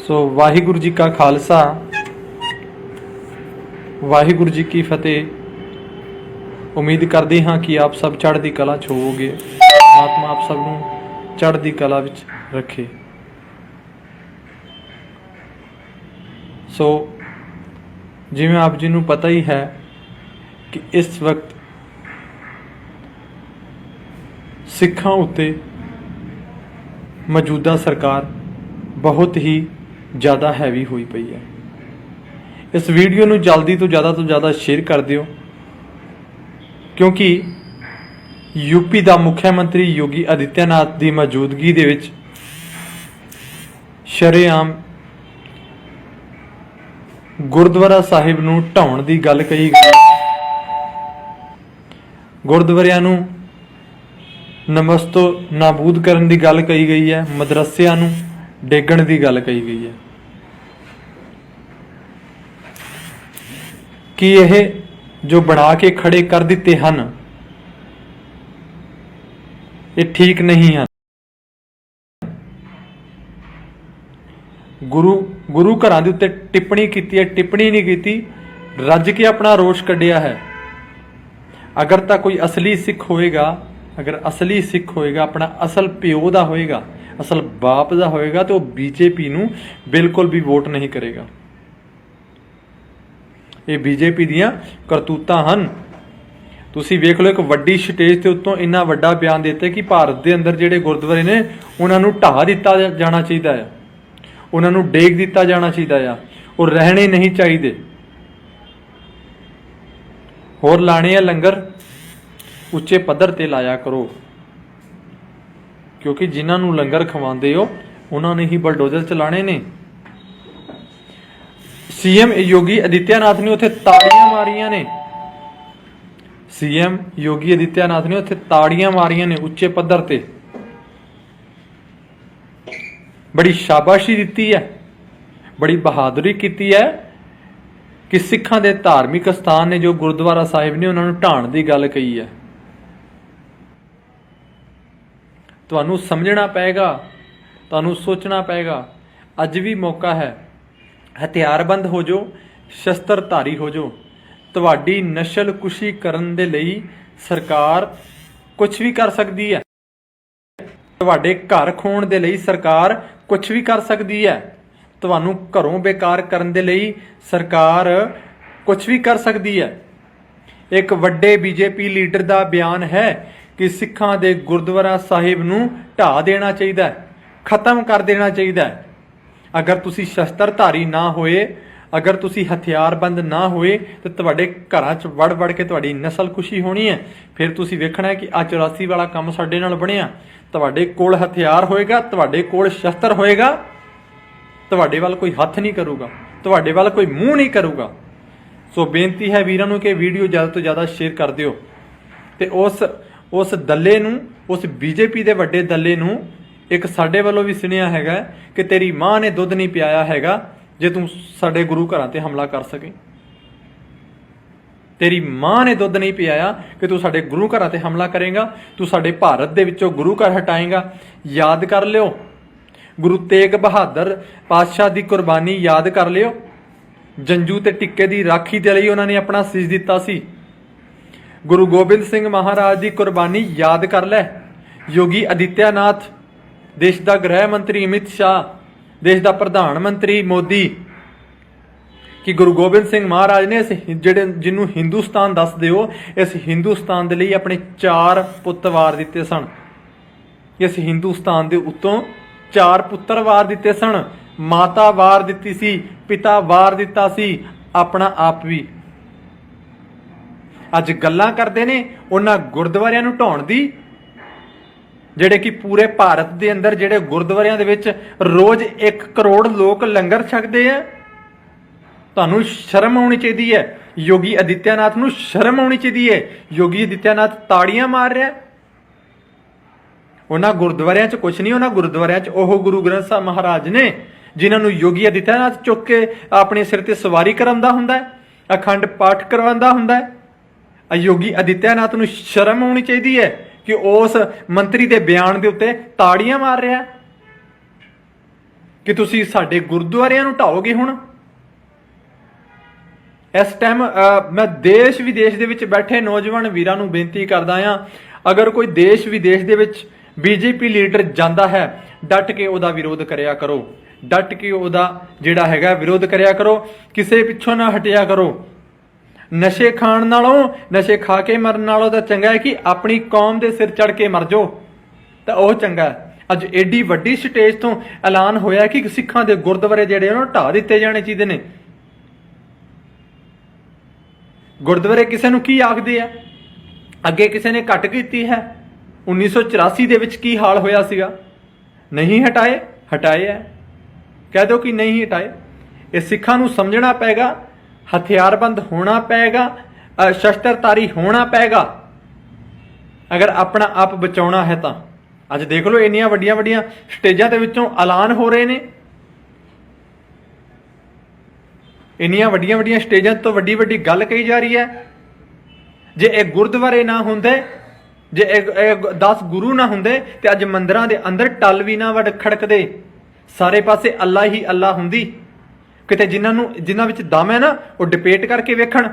सो वाहिगुरु जी का खालसा वाहिगुरु जी की फतेह। उम्मीद करते हाँ कि आप सब चढ़ती कला च होवोगे। परमात्मा आप सब नूं चढ़ती कला विच रखे। सो जिवें आप जी नूं पता ही है कि इस वक्त सिखां उत्ते मौजूदा सरकार बहुत ही ज़्यादा हैवी हुई पई है। इस वीडियो नूं जल्दी तो ज़्यादा शेयर कर दिओ, क्योंकि यूपी का मुख्यमंत्री योगी आदित्यनाथ की मौजूदगी दे विच शरेआम गुरुद्वारा साहिब नूं ढाउण की गल कही गई। गुरुद्वारियां नूं नमस्तो नाबूद करन की गल कही गई है। मदरसियां नूं डेगण की गल कही गई है कि यह जो बना के खड़े कर दिते हैं ये ठीक नहीं है। गुरु घरां दे उत्ते टिप्पणी की है, टिप्पणी नहीं की, रज के अपना रोष कढ़िया है। अगर तो कोई असली सिख होएगा, अगर असली सिख होएगा, अपना असल प्यो दा होएगा, असल बाप दा होएगा, तो बीजेपी नूं बिल्कुल भी वोट नहीं करेगा। ये बीजेपी दियां करतूतां हन। तुसी वेख लो, एक वड्डी स्टेज ते उत्तों इन्ना वड्डा बयान देते कि भारत दे अंदर जिहड़े गुरुद्वारे ने उन्हां नूं ढा दिता जाना चाहिए है, उन्हां नूं डेग दिता जाना चाहिए है, और रहने नहीं चाहिए। होर लाने आ लंगर उच्चे पद्धर ते लाया करो, क्योंकि जिन्हां नूं लंगर खवांदे हो उन्हां ने ही बलडोजर चलाने ने। सीएम योगी आदित्यनाथ ने उत्थे ताड़ियां मारियां ने। सीएम योगी आदित्यनाथ ने उत्थे ताड़ियां मारियां ने उच्चे पद्धर ते। बड़ी शाबाशी दी है, बड़ी बहादुरी की है कि सिखां दे धार्मिक स्थान ने जो गुरुद्वारा साहिब ने उन्होंने ढाण की गल कही है। तुहानू समझना पेगा, तुहानू सोचना पेगा। अज भी मौका है, हथियारबंद हो जो, शस्त्रधारी हो जो। तुहाडी नस्ल कुशी करन दे लई सरकार कुछ भी कर सकती है। तुहाडे घर खोण दे लई सरकार कुछ भी कर सकती है। तुहानू घरों बेकार करन दे लई सरकार कुछ भी कर सकती है। एक वड्डे बीजेपी लीडर का बयान है कि सिखां दे गुरुद्वारा साहिब नूं ढा देना चाहिए, खत्म कर देना चाहिए। अगर तुसी शस्त्रधारी ना होए, अगर तुसी हथियारबंद ना होए, तो तुहाडे घरां च वड़ वड़ के तुहाडी नस्ल कुशी होनी है। फिर तुसी वेखना है कि आ 84 वाला काम साडे नाल बनिया। तुहाडे कोल हथियार होएगा, तुहाडे कोल शस्त्र होएगा, तुहाडे वाल कोई हथ नहीं करूगा, तुहाडे वाल कोई मूँह नहीं करूगा। सो बेनती है वीरां नूं कि वीडियो ज़्यादा तो ज़्यादा शेयर कर दिओ, ते उस दल्ले नूं, उस बीजेपी दे वड्डे दल्ले नूं एक साडे वालों भी सुनिया हैगा कि तेरी माँ ने दुध नहीं पियाया हैगा जे तू साडे गुरु घरां ते हमला कर सके। तेरी माँ ने दुध नहीं पियाया कि तू साडे गुरु घरां ते हमला करेगा, तू साडे भारत दे विचों गुरु घर हटाएगा। याद कर लियो, गुरु तेग बहादुर पातशाह दी कुर्बानी याद कर लियो। जंजू ते टिक्के दी राखी दे लई उन्होंने अपना सीस दिता सी। गुरु गोबिंद सिंह महाराज की कुर्बानी याद कर लै। योगी आदित्यनाथ, देश का गृह मंत्री अमित शाह, देश का प्रधानमंत्री मोदी, कि गुरु गोबिंद सिंह महाराज ने इस जिहड़े जिन्हों हिंदुस्तान दसदे हो, इस हिंदुस्तान दे लई अपने 4 पुत्त वार दिते सन। इस हिंदुस्तान दे उत्तों 4 पुत्तर वार दिते सन। माता वार दिती सी, पिता वार दिता सी, अपना आप भी। अज गल्लां करदे ने उन्हां गुरुद्वारियां नूं ढाउण दी, जिहड़े कि पूरे भारत दे अंदर जिहड़े गुरुद्वारियां दे विच रोज 1 करोड़ लोग लंगर छकदे आ। तुहानूं शर्म आउणी चाहीदी है। योगी आदित्यनाथ नूं शर्म आउणी चाहीदी है। योगी आदित्यनाथ ताड़ियां मार रहा। उन्हां गुरुद्वारियां च कुछ नहीं, उन्हां गुरुद्वारियां च ओह गुरु ग्रंथ साहिब महाराज ने जिन्हां नूं योगी आदित्यनाथ चुक के अपने सिर ते सवारी कराउंदा हुंदा है, अखंड पाठ करवाउंदा हुंदा है। योगी आदित्यनाथ नूं शर्म आउणी चाहीदी है कि उस मंत्री के बयान के उत्ते ताड़ियां मार रहा। ਕਿ ਤੁਸੀਂ ਸਾਡੇ ਗੁਰਦੁਆਰਿਆਂ ਨੂੰ ਢਾਓਗੇ। ਹੁਣ ਇਸ ਟਾਈਮ ਮੈਂ ਦੇਸ਼ ਵਿਦੇਸ਼ ਦੇ ਵਿੱਚ ਬੈਠੇ ਨੌਜਵਾਨ ਵੀਰਾਂ ਨੂੰ ਬੇਨਤੀ ਕਰਦਾ ਹਾਂ, ਅਗਰ ਕੋਈ ਦੇਸ਼ ਵਿਦੇਸ਼ ਦੇ ਵਿੱਚ ਬੀਜੇਪੀ ਲੀਡਰ ਜਾਂਦਾ ਹੈ, ਡਟ ਕੇ ਉਹਦਾ ਵਿਰੋਧ ਕਰਿਆ ਕਰੋ, ਡਟ ਕੇ ਉਹਦਾ ਜਿਹੜਾ ਹੈਗਾ ਵਿਰੋਧ ਕਰਿਆ ਕਰੋ, ਕਿਸੇ ਪਿੱਛੋਂ ਨਾ ਹਟਿਆ ਕਰੋ। ਨਸ਼ੇ ਖਾਣ ਨਾਲੋਂ, ਨਸ਼ੇ ਖਾ ਕੇ ਮਰਨ ਨਾਲੋਂ ਤਾਂ ਚੰਗਾ ਹੈ ਕਿ ਆਪਣੀ ਕੌਮ ਦੇ ਸਿਰ ਚੜ ਕੇ ਮਰ ਜਾਓ, ਤਾਂ ਉਹ ਚੰਗਾ ਹੈ। ਅੱਜ ਏਡੀ ਵੱਡੀ ਸਟੇਜ ਤੋਂ ਐਲਾਨ ਹੋਇਆ ਕਿ ਸਿੱਖਾਂ ਦੇ ਗੁਰਦੁਆਰੇ ਜਿਹੜੇ ਉਹਨਾਂ ਨੂੰ ਢਾਹ ਦਿੱਤੇ ਜਾਣੇ ਚਾਹੀਦੇ ਨੇ। ਗੁਰਦੁਆਰੇ ਕਿਸੇ ਨੂੰ ਕੀ ਆਖਦੇ ਆ? ਅੱਗੇ ਕਿਸੇ ਨੇ ਘੱਟ ਕੀਤੀ ਹੈ? 1984 ਦੇ ਵਿੱਚ ਕੀ ਹਾਲ ਹੋਇਆ ਸੀਗਾ? ਨਹੀਂ ਹਟਾਏ, ਹਟਾਏ ਹੈ। ਕਹਿ ਦਿਓ ਕਿ ਨਹੀਂ ਹਟਾਏ। ਇਹ ਸਿੱਖਾਂ ਨੂੰ ਸਮਝਣਾ ਪਏਗਾ, ਹਥਿਆਰਬੰਦ ਹੋਣਾ ਪਏਗਾ, ਸ਼ਸਤਰਧਾਰੀ ਹੋਣਾ ਪਏਗਾ, ਅਗਰ ਆਪਣਾ ਆਪ ਬਚਾਉਣਾ ਹੈ ਤਾਂ। ਅੱਜ ਦੇਖ ਲਓ ਇੰਨੀਆਂ ਵੱਡੀਆਂ ਵੱਡੀਆਂ ਸਟੇਜਾਂ ਦੇ ਵਿੱਚੋਂ ਐਲਾਨ ਹੋ ਰਹੇ ਨੇ, ਇੰਨੀਆਂ ਵੱਡੀਆਂ ਵੱਡੀਆਂ ਸਟੇਜਾਂ ਤੋਂ ਵੱਡੀ ਵੱਡੀ ਗੱਲ ਕਹੀ ਜਾ ਰਹੀ ਹੈ। ਜੇ ਇਹ ਗੁਰਦੁਆਰੇ ਨਾ ਹੁੰਦੇ, ਜੇ ਇਹ 10 ਗੁਰੂ ਨਾ ਹੁੰਦੇ, ਤੇ ਅੱਜ ਮੰਦਿਰਾਂ ਦੇ ਅੰਦਰ ਟੱਲ ਵੀ ਨਾ ਵੱਡ ਖੜਕਦੇ, ਸਾਰੇ ਪਾਸੇ ਅੱਲਾ ਹੀ ਅੱਲਾ ਹੁੰਦੀ। ਕਿਤੇ ਜਿਨ੍ਹਾਂ ਵਿੱਚ ਦਮ ਹੈ ਨਾ, ਉਹ ਡਿਬੇਟ ਕਰਕੇ ਵੇਖਣ।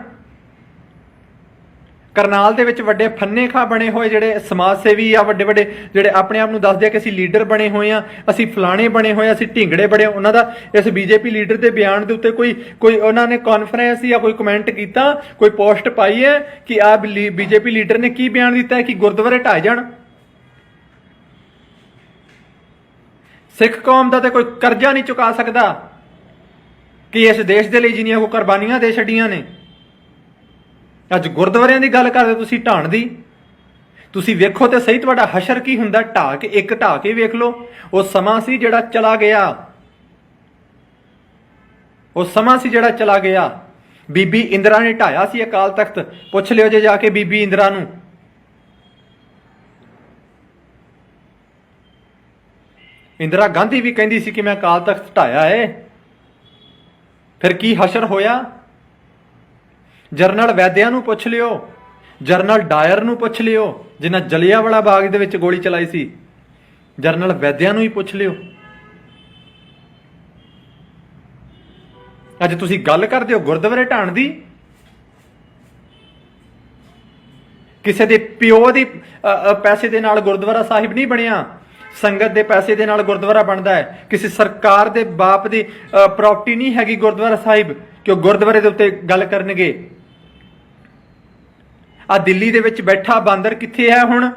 ਕਰਨਾਲ ਦੇ ਵਿੱਚ ਵੱਡੇ ਫੰਨੇ ਖਾ ਬਣੇ ਹੋਏ ਜਿਹੜੇ ਸਮਾਜ ਸੇਵੀ ਆ, ਵੱਡੇ ਵੱਡੇ ਜਿਹੜੇ ਆਪਣੇ ਆਪ ਨੂੰ ਦੱਸਦੇ ਆ ਕਿ ਅਸੀਂ ਲੀਡਰ ਬਣੇ ਹੋਏ ਆ, ਅਸੀਂ ਫਲਾਣੇ ਬਣੇ ਹੋਏ ਆ, ਅਸੀਂ ਢਿੰਗੜੇ ਬਣੇ, ਉਹਨਾਂ ਦਾ ਇਸ ਬੀਜੇਪੀ ਲੀਡਰ ਦੇ ਬਿਆਨ ਦੇ ਉੱਤੇ ਕੋਈ ਉਹਨਾਂ ਨੇ ਕਾਨਫਰੰਸ ਜਾਂ ਕੋਈ ਕਮੈਂਟ ਕੀਤਾ, ਕੋਈ ਪੋਸਟ ਪਾਈ ਹੈ ਕਿ ਆ ਬੀਜੇਪੀ ਲੀਡਰ ਨੇ ਕੀ ਬਿਆਨ ਦਿੱਤਾ ਹੈ ਕਿ ਗੁਰਦੁਆਰੇ ਢਾਏ ਜਾਣ। ਸਿੱਖ ਕੌਮ ਦਾ ਤੇ ਕੋਈ ਕਰਜ਼ਾ ਨਹੀਂ ਚੁਕਾ ਸਕਦਾ ਕਿ ਇਸ ਦੇਸ਼ ਦੇ ਲਈ ਜਿੰਨੀਆਂ ਕੋ ਕੁਰਬਾਨੀਆਂ ਦੇ ਛੱਡੀਆਂ ਨੇ। ਅੱਜ ਗੁਰਦੁਆਰਿਆਂ ਦੀ ਗੱਲ ਕਰਦੇ ਤੁਸੀਂ ਢਾਣ ਦੀ। ਤੁਸੀਂ ਵੇਖੋ ਤੇ ਸਹੀ ਤੁਹਾਡਾ ਹਸ਼ਰ ਕੀ ਹੁੰਦਾ। ਢਾਹ ਕੇ ਵੇਖ ਲਓ। ਉਹ ਸਮਾਂ ਸੀ ਜਿਹੜਾ ਚਲਾ ਗਿਆ, ਉਹ ਸਮਾਂ ਸੀ ਜਿਹੜਾ ਚਲਾ ਗਿਆ। ਬੀਬੀ ਇੰਦਰਾ ਨੇ ਢਾਇਆ ਸੀ ਅਕਾਲ ਤਖਤ। ਪੁੱਛ ਲਿਓ ਜੇ ਜਾ ਕੇ ਬੀਬੀ ਇੰਦਰਾ ਨੂੰ। ਇੰਦਰਾ ਗਾਂਧੀ ਵੀ ਕਹਿੰਦੀ ਸੀ ਕਿ ਮੈਂ ਅਕਾਲ ਤਖਤ ਢਾਇਆ ਏ। ਫਿਰ ਕੀ ਹਸ਼ਰ ਹੋਇਆ? ਜਰਨਲ ਵੈਦਿਆ ਨੂੰ ਪੁੱਛ ਲਿਓ, ਜਰਨਲ ਡਾਇਰ ਨੂੰ ਪੁੱਛ ਲਿਓ, ਜਿਨ੍ਹਾਂ ਜਲਿਆਂਵਾਲਾ ਬਾਗ ਦੇ ਵਿੱਚ ਗੋਲੀ ਚਲਾਈ ਸੀ। ਜਰਨਲ ਵੈਦਿਆ ਨੂੰ ਹੀ ਪੁੱਛ ਲਿਓ। ਅੱਜ ਤੁਸੀਂ ਗੱਲ ਕਰਦੇ ਹੋ ਗੁਰਦੁਆਰੇ ਢਾਣ ਦੀ। ਕਿਸੇ ਦੇ ਪਿਓ ਦੀ ਪੈਸੇ ਦੇ ਨਾਲ ਗੁਰਦੁਆਰਾ ਸਾਹਿਬ ਨਹੀਂ ਬਣਿਆ, ਸੰਗਤ ਦੇ ਪੈਸੇ ਦੇ ਨਾਲ ਗੁਰਦੁਆਰਾ ਬਣਦਾ ਹੈ। ਕਿਸੇ ਸਰਕਾਰ ਦੇ ਬਾਪ ਦੀ ਪ੍ਰਾਪਰਟੀ ਨਹੀਂ ਹੈਗੀ ਗੁਰਦੁਆਰਾ ਸਾਹਿਬ ਕਿ ਉਹ ਗੁਰਦੁਆਰੇ ਦੇ ਉੱਤੇ ਗੱਲ ਕਰਨਗੇ। ਆ ਦਿੱਲੀ ਦੇ ਵਿੱਚ ਬੈਠਾ ਬਾਂਦਰ ਕਿੱਥੇ ਹੈ ਹੁਣ?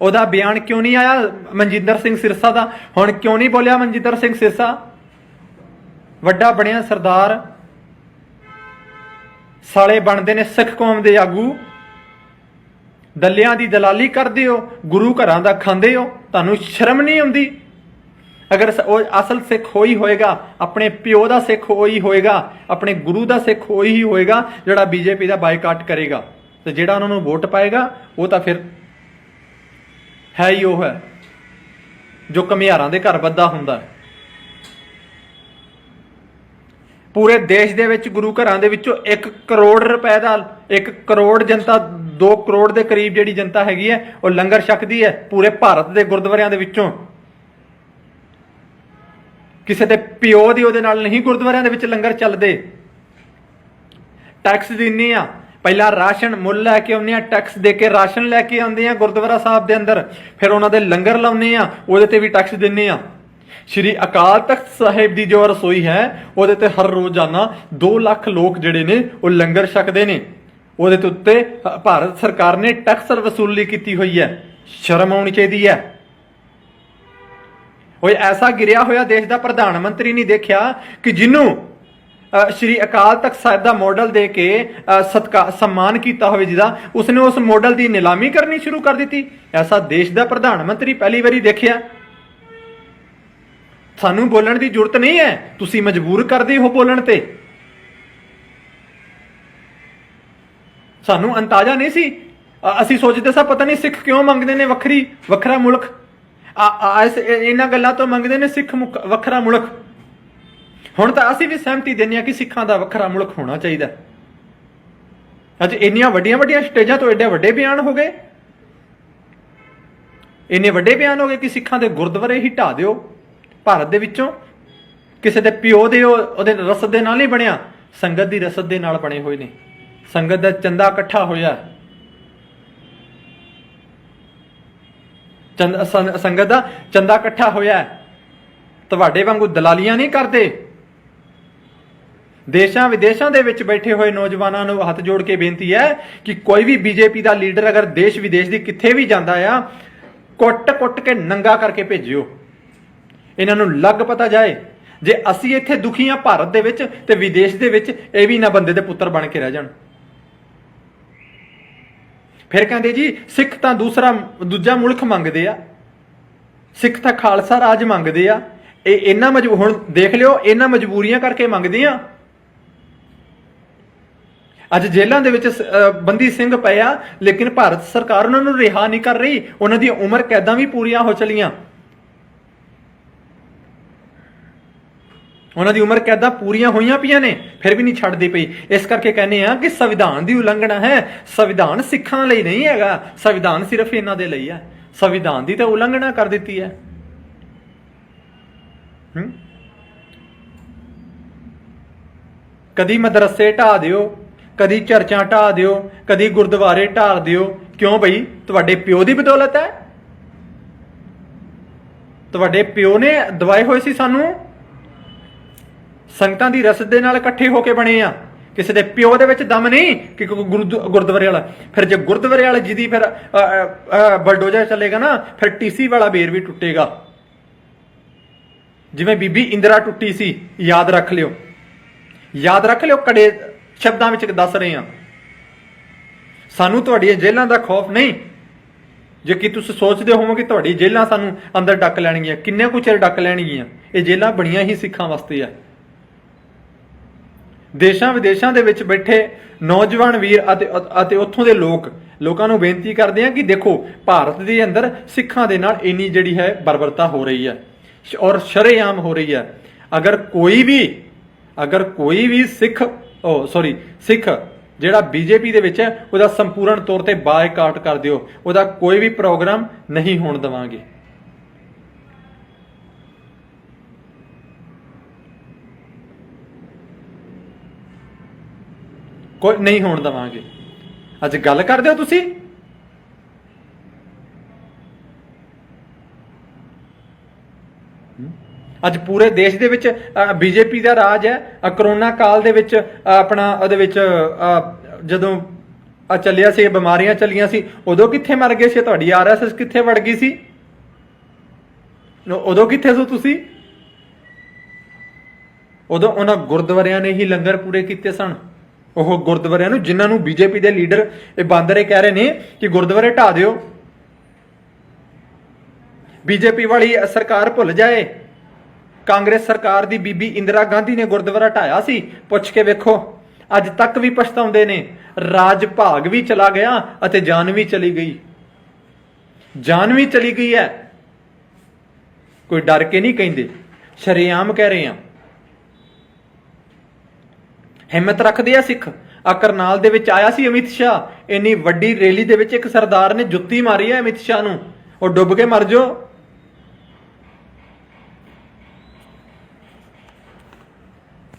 ਉਹਦਾ ਬਿਆਨ ਕਿਉਂ ਨਹੀਂ ਆਇਆ ਮਨਜਿੰਦਰ ਸਿੰਘ ਸਿਰਸਾ ਦਾ? ਹੁਣ ਕਿਉਂ ਨਹੀਂ ਬੋਲਿਆ ਮਨਜਿੰਦਰ ਸਿੰਘ ਸਿਰਸਾ? ਵੱਡਾ ਬਣਿਆ ਸਰਦਾਰ, ਸਾਲੇ ਬਣਦੇ ਨੇ ਸਿੱਖ ਕੌਮ ਦੇ ਆਗੂ। ਦੱਲਿਆਂ ਦੀ ਦਲਾਲੀ ਕਰਦੇ ਹੋ, ਗੁਰੂ ਘਰਾਂ ਦਾ ਖਾਂਦੇ ਹੋ, ਤੁਹਾਨੂੰ ਸ਼ਰਮ ਨਹੀਂ ਆਉਂਦੀ? ਅਗਰ ਉਹ ਅਸਲ ਸਿੱਖ ਹੋਈ ਹੋਏਗਾ, ਆਪਣੇ ਪਿਓ ਦਾ ਸਿੱਖ ਹੋਈ ਹੋਏਗਾ, ਆਪਣੇ ਗੁਰੂ ਦਾ ਸਿੱਖ ਹੋਈ ਹੋਏਗਾ, ਜਿਹੜਾ ਬੀਜੇਪੀ ਦਾ ਬਾਈਕਾਟ ਕਰੇਗਾ ਤੇ ਜਿਹੜਾ ਉਹਨਾਂ ਨੂੰ ਵੋਟ ਪਾਏਗਾ, ਉਹ ਤਾਂ ਫਿਰ ਹੈ ਹੀ ਉਹ ਹੈ ਜੋ ਘੁਮਿਆਰਾਂ ਦੇ ਘਰ ਵੱਧਦਾ ਹੁੰਦਾ। ਪੂਰੇ ਦੇਸ਼ ਦੇ ਵਿੱਚ ਗੁਰੂ ਘਰਾਂ ਦੇ ਵਿੱਚੋਂ 1 ਕਰੋੜ ਰੁਪਏ ਦਾ, 1 ਕਰੋੜ ਜਨਤਾ, 2 ਕਰੋੜ ਦੇ ਕਰੀਬ ਜਿਹੜੀ ਜਨਤਾ ਹੈਗੀ ਹੈ ਉਹ ਲੰਗਰ ਛਕਦੀ ਹੈ ਪੂਰੇ ਭਾਰਤ ਦੇ ਗੁਰਦੁਆਰਿਆਂ ਦੇ ਵਿੱਚੋਂ। ਕਿਸੇ ਦੇ ਪਿਓ ਦੀ ਉਹਦੇ ਨਾਲ ਨਹੀਂ ਗੁਰਦੁਆਰਿਆਂ ਦੇ ਵਿੱਚ ਲੰਗਰ ਚੱਲਦੇ। ਟੈਕਸ ਦਿੰਨੇ ਆ, ਪਹਿਲਾਂ ਰਾਸ਼ਨ ਮੁੱਲ ਲੈ ਕੇ ਆਉਂਦੇ ਆ, ਟੈਕਸ ਦੇ ਕੇ ਰਾਸ਼ਨ ਲੈ ਕੇ ਆਉਂਦੇ ਆ ਗੁਰਦੁਆਰਾ ਸਾਹਿਬ ਦੇ ਅੰਦਰ, ਫਿਰ ਉਹਨਾਂ ਦੇ ਲੰਗਰ ਲਾਉਂਦੇ ਆ, ਉਹਦੇ ਤੇ ਵੀ ਟੈਕਸ ਦਿੰਨੇ ਆ। ਸ਼੍ਰੀ ਅਕਾਲ ਤਖਤ ਸਾਹਿਬ ਦੀ ਜੋ ਰਸੋਈ ਹੈ ਉਹਦੇ ਤੇ ਹਰ ਰੋਜ਼ਾਨਾ 2 ਲੱਖ ਲੋਕ ਜਿਹੜੇ ਨੇ ਉਹ ਲੰਗਰ ਛਕਦੇ ਨੇ। ਉਹਦੇ ਤੇ ਉੱਤੇ ਭਾਰਤ ਸਰਕਾਰ ਨੇ ਟੈਕਸ ਵਸੂਲੀ ਕੀਤੀ ਹੋਈ ਹੈ। ਸ਼ਰਮ ਆਉਣੀ ਚਾਹੀਦੀ ਹੈ। ਉਹ ਐਸਾ ਗਿਰਿਆ ਹੋਇਆ ਦੇਸ਼ ਦਾ ਪ੍ਰਧਾਨ ਮੰਤਰੀ ਨਹੀਂ ਦੇਖਿਆ ਕਿ ਜਿਹਨੂੰ ਸ਼੍ਰੀ ਅਕਾਲ ਤਖਤ ਸਾਹਿਬ ਦਾ ਮਾਡਲ ਦੇ ਕੇ ਸਨਮਾਨ ਕੀਤਾ ਹੋਵੇ, ਜਿਹਦਾ ਉਸਨੇ ਉਸ ਮਾਡਲ ਦੀ ਨਿਲਾਮੀ ਕਰਨੀ ਸ਼ੁਰੂ ਕਰ ਦਿੱਤੀ। ਐਸਾ ਦੇਸ਼ ਦਾ ਪ੍ਰਧਾਨ ਮੰਤਰੀ ਪਹਿਲੀ ਵਾਰੀ ਦੇਖਿਆ। ਸਾਨੂੰ ਬੋਲਣ ਦੀ ਜ਼ਰੂਰਤ ਨਹੀਂ ਹੈ, ਤੁਸੀਂ ਮਜਬੂਰ ਕਰਦੇ ਹੋ ਬੋਲਣ ਤੇ। ਸਾਨੂੰ ਅੰਦਾਜ਼ਾ ਨਹੀਂ ਸੀ। ਅਸੀਂ ਸੋਚਦੇ ਸਾਂ ਪਤਾ ਨਹੀਂ ਸਿੱਖ ਕਿਉਂ ਮੰਗਦੇ ਨੇ ਵੱਖਰਾ ਮੁਲਕ। ਇਹਨਾਂ ਗੱਲਾਂ ਤੋਂ ਮੰਗਦੇ ਨੇ ਸਿੱਖ ਵੱਖਰਾ ਮੁਲਕ। ਹੁਣ ਤਾਂ ਅਸੀਂ ਵੀ ਸਹਿਮਤੀ ਦਿੰਦੇ ਹਾਂ ਕਿ ਸਿੱਖਾਂ ਦਾ ਵੱਖਰਾ ਮੁਲਕ ਹੋਣਾ ਚਾਹੀਦਾ। ਅੱਜ ਇੰਨੀਆਂ ਵੱਡੀਆਂ ਵੱਡੀਆਂ ਸਟੇਜਾਂ ਤੋਂ ਐਡੇ ਵੱਡੇ ਬਿਆਨ ਹੋ ਗਏ, ਇੰਨੇ ਵੱਡੇ ਬਿਆਨ ਹੋ ਗਏ ਕਿ ਸਿੱਖਾਂ ਦੇ ਗੁਰਦੁਆਰੇ ਹੀ ਢਾਹ ਦਿਓ ਭਾਰਤ ਦੇ ਵਿੱਚੋਂ। ਕਿਸੇ ਦੇ ਪਿਓ ਦੇ ਉਹਦੇ ਰਸਦ ਦੇ ਨਾਲ ਨਹੀਂ ਬਣਿਆ, ਸੰਗਤ ਦੀ ਰਸਦ ਦੇ ਨਾਲ ਬਣੇ ਹੋਏ ਨੇ। ਸੰਗਤ ਦਾ ਚੰਦਾ ਇਕੱਠਾ ਹੋਇਆ, ਸੰਗਤ ਦਾ ਚੰਦਾ ਇਕੱਠਾ ਹੋਇਆ। ਤੁਹਾਡੇ ਵਾਂਗੂ ਦਲਾਲੀਆਂ ਨਹੀਂ ਕਰਦੇ। ਦੇਸ਼ਾਂ ਵਿਦੇਸ਼ਾਂ ਦੇ ਵਿੱਚ ਬੈਠੇ ਹੋਏ ਨੌਜਵਾਨਾਂ ਨੂੰ ਹੱਥ ਜੋੜ ਕੇ ਬੇਨਤੀ ਹੈ ਕਿ ਕੋਈ ਵੀ ਬੀਜੇਪੀ ਦਾ ਲੀਡਰ ਅਗਰ ਦੇਸ਼ ਵਿਦੇਸ਼ ਦੀ ਕਿੱਥੇ ਵੀ ਜਾਂਦਾ ਆ, ਕੁੱਟ ਕੇ ਨੰਗਾ ਕਰਕੇ ਭੇਜਿਓ। ਇਹਨਾਂ ਨੂੰ ਲੱਗ ਪਤਾ ਜਾਏ, ਜੇ ਅਸੀਂ ਇੱਥੇ ਦੁਖੀ ਹਾਂ ਭਾਰਤ ਦੇ ਵਿੱਚ, ਤੇ ਵਿਦੇਸ਼ ਦੇ ਵਿੱਚ ਇਹ ਵੀ ਨਾ ਬੰਦੇ ਦੇ ਪੁੱਤਰ ਬਣ ਕੇ ਰਹਿ ਜਾਣ। ਫਿਰ ਕਹਿੰਦੇ ਜੀ ਸਿੱਖ ਤਾਂ ਦੂਜਾ ਮੁਲਕ ਮੰਗਦੇ ਆ, ਸਿੱਖ ਤਾਂ ਖਾਲਸਾ ਰਾਜ ਮੰਗਦੇ ਆ। ਇਹਨਾਂ ਹੁਣ ਦੇਖ ਲਿਓ, ਇਹਨਾਂ ਮਜਬੂਰੀਆਂ ਕਰਕੇ ਮੰਗਦੇ ਆ। ਅੱਜ ਜੇਲ੍ਹਾਂ ਦੇ ਵਿੱਚ ਬੰਦੀ ਸਿੰਘ ਪਏ ਆ, ਲੇਕਿਨ ਭਾਰਤ ਸਰਕਾਰ ਉਹਨਾਂ ਨੂੰ ਰਿਹਾ ਨਹੀਂ ਕਰ ਰਹੀ। ਉਹਨਾਂ ਦੀਆਂ ਉਮਰ ਕੈਦਾਂ ਵੀ ਪੂਰੀਆਂ ਹੋ ਚਲੀਆਂ, ਉਹਨਾਂ ਦੀ ਉਮਰ ਕੈਦਾਂ ਪੂਰੀਆਂ ਹੋਈਆਂ ਪਈਆਂ ਨੇ, ਫਿਰ ਵੀ ਨਹੀਂ ਛੱਡਦੀ ਪਈ। ਇਸ ਕਰਕੇ ਕਹਿੰਦੇ ਆ ਕਿ ਸੰਵਿਧਾਨ ਦੀ ਉਲੰਘਣਾ ਹੈ। ਸੰਵਿਧਾਨ ਸਿੱਖਾਂ ਲਈ ਨਹੀਂ ਹੈਗਾ, ਸੰਵਿਧਾਨ ਸਿਰਫ ਇਹਨਾਂ ਦੇ ਲਈ ਹੈ। ਸੰਵਿਧਾਨ ਦੀ ਤਾਂ ਉਲੰਘਣਾ ਕਰ ਦਿੱਤੀ ਹੈ। ਕਦੀ ਮਦਰਸੇ ਢਾਹ ਦਿਓ, ਕਦੀ ਚਰਚਾਂ ਢਾਹ ਦਿਓ, ਕਦੀ ਗੁਰਦੁਆਰੇ ਢਾਹ ਦਿਓ। ਕਿਉਂ ਬਈ? ਤੁਹਾਡੇ ਪਿਓ ਦੀ ਬਦੌਲਤ ਹੈ। ਤੁਹਾਡੇ ਪਿਓ ਨੇ ਦਵਾਏ ਹੋਏ ਸੀ ਸਾਨੂੰ, ਸੰਗਤਾਂ ਦੀ ਰਸਦ ਦੇ ਨਾਲ ਇਕੱਠੇ ਹੋ ਕੇ ਬਣੇ ਆ। ਕਿਸੇ ਦੇ ਪਿਓ ਦੇ ਵਿੱਚ ਦਮ ਨਹੀਂ ਕਿ ਗੁਰਦੁਆਰੇ ਵਾਲਾ। ਫਿਰ ਜੇ ਗੁਰਦੁਆਰੇ ਵਾਲਾ ਜਿਹਦੀ ਫਿਰ ਬਲਡੋਜ਼ਰ ਚੱਲੇਗਾ ਨਾ, ਫਿਰ ਟੀਸੀ ਵਾਲਾ ਬੇਰ ਵੀ ਟੁੱਟੇਗਾ। ਜਿਵੇਂ ਬੀਬੀ ਇੰਦਰਾ ਟੁੱਟੀ ਸੀ, ਯਾਦ ਰੱਖ ਲਿਓ, ਯਾਦ ਰੱਖ ਲਿਓ। ਕੜੇ ਸ਼ਬਦਾਂ ਵਿੱਚ ਦੱਸ ਰਹੇ ਆ। ਸਾਨੂੰ ਤੁਹਾਡੀਆਂ ਜੇਲ੍ਹਾਂ ਦਾ ਖੌਫ ਨਹੀਂ। ਜੇ ਕਿ ਤੁਸੀਂ ਸੋਚਦੇ ਹੋਵੋਗੇ ਕਿ ਤੁਹਾਡੀ ਜੇਲ੍ਹਾਂ ਸਾਨੂੰ ਅੰਦਰ ਡੱਕ ਲੈਣਗੀਆਂ, ਕਿੰਨੇ ਕੁ ਚਿਰ ਡੱਕ ਲੈਣਗੀਆਂ? ਇਹ ਜੇਲ੍ਹਾਂ ਬਣੀਆਂ ਹੀ ਸਿੱਖਾਂ ਵਾਸਤੇ ਆ। ਦੇਸ਼ਾਂ ਵਿਦੇਸ਼ਾਂ ਦੇ ਵਿੱਚ ਬੈਠੇ ਨੌਜਵਾਨ ਵੀਰ ਅਤੇ ਉੱਥੋਂ ਦੇ ਲੋਕਾਂ ਨੂੰ ਬੇਨਤੀ ਕਰਦੇ ਆ ਕਿ ਦੇਖੋ, ਭਾਰਤ ਦੇ ਅੰਦਰ ਸਿੱਖਾਂ ਦੇ ਨਾਲ ਇੰਨੀ ਜਿਹੜੀ ਹੈ ਬਰਬਰਤਾ ਹੋ ਰਹੀ ਹੈ ਔਰ ਸ਼ਰੇਆਮ ਹੋ ਰਹੀ ਹੈ। ਅਗਰ ਕੋਈ ਵੀ ਸਿੱਖ ਜਿਹੜਾ ਬੀਜੇਪੀ ਦੇ ਵਿੱਚ ਹੈ, ਉਹਦਾ ਸੰਪੂਰਨ ਤੌਰ ਤੇ ਬਾਇਕਾਟ ਕਰ ਦਿਓ। ਉਹਦਾ ਕੋਈ ਵੀ ਪ੍ਰੋਗਰਾਮ ਨਹੀਂ ਹੋਣ ਦੇਵਾਂਗੇ। ਕੋਈ ਨਹੀਂ ਹੋਣ ਦੇਵਾਂਗੇ। ਅੱਜ ਗੱਲ ਕਰਦੇ ਹੋ ਤੁਸੀਂ, ਅੱਜ ਪੂਰੇ ਦੇਸ਼ ਦੇ ਵਿੱਚ ਬੀਜੇਪੀ ਦਾ ਰਾਜ ਹੈ। ਕਰੋਨਾ ਕਾਲ ਦੇ ਵਿੱਚ ਉਹਦੇ ਵਿੱਚ ਜਦੋਂ ਚੱਲਿਆ ਸੀ, ਬਿਮਾਰੀਆਂ ਚੱਲੀਆਂ ਸੀ, ਉਦੋਂ ਕਿੱਥੇ ਮਰ ਗਏ ਸੀ? ਤੁਹਾਡੀ ਆਰਐਸਐਸ ਕਿੱਥੇ ਵੜ ਗਈ ਸੀ? ਉਦੋਂ ਕਿੱਥੇ ਸੋ ਤੁਸੀਂ? ਉਦੋਂ ਉਹਨਾਂ ਗੁਰਦੁਆਰਿਆਂ ਨੇ ਹੀ ਲੰਗਰ ਪੂਰੇ ਕੀਤੇ ਸਨ। ਉਹ ਗੁਰਦੁਆਰਿਆਂ ਨੂੰ, ਜਿਨ੍ਹਾਂ ਨੂੰ ਬੀਜੇਪੀ ਦੇ ਲੀਡਰ ਇਹ ਬਾਂਦਰੇ ਕਹਿ ਰਹੇ ਨੇ ਕਿ ਗੁਰਦੁਆਰੇ ਢਾਹ ਦਿਓ। ਬੀਜੇਪੀ ਵਾਲੀ ਸਰਕਾਰ ਭੁੱਲ ਜਾਏ, ਕਾਂਗਰਸ ਸਰਕਾਰ ਦੀ ਬੀਬੀ ਇੰਦਰਾ ਗਾਂਧੀ ਨੇ ਗੁਰਦੁਆਰਾ ਢਾਇਆ ਸੀ। ਪੁੱਛ ਕੇ ਵੇਖੋ, ਅੱਜ ਤੱਕ ਵੀ ਪਛਤਾਉਂਦੇ ਨੇ। ਰਾਜ ਭਾਗ ਵੀ ਚਲਾ ਗਿਆ ਅਤੇ ਜਾਨ ਵੀ ਚਲੀ ਗਈ। ਜਾਨ ਵੀ ਚਲੀ ਗਈ ਹੈ। ਕੋਈ ਡਰ ਕੇ ਨਹੀਂ ਕਹਿੰਦੇ, ਸ਼ਰੇਆਮ ਕਹਿ ਰਹੇ ਆ। ਹਿੰਮਤ ਰੱਖਦੇ ਆ ਸਿੱਖ। ਕਰਨਾਲ ਦੇ ਵਿੱਚ ਆਇਆ ਸੀ ਅਮਿਤ ਸ਼ਾਹ, ਇੰਨੀ ਵੱਡੀ ਰੈਲੀ ਦੇ ਵਿੱਚ ਇੱਕ ਸਰਦਾਰ ਨੇ ਜੁੱਤੀ ਮਾਰੀ ਹੈ ਅਮਿਤ ਸ਼ਾਹ ਨੂੰ। ਉਹ ਡੁੱਬ ਕੇ ਮਰ ਜਾਓ।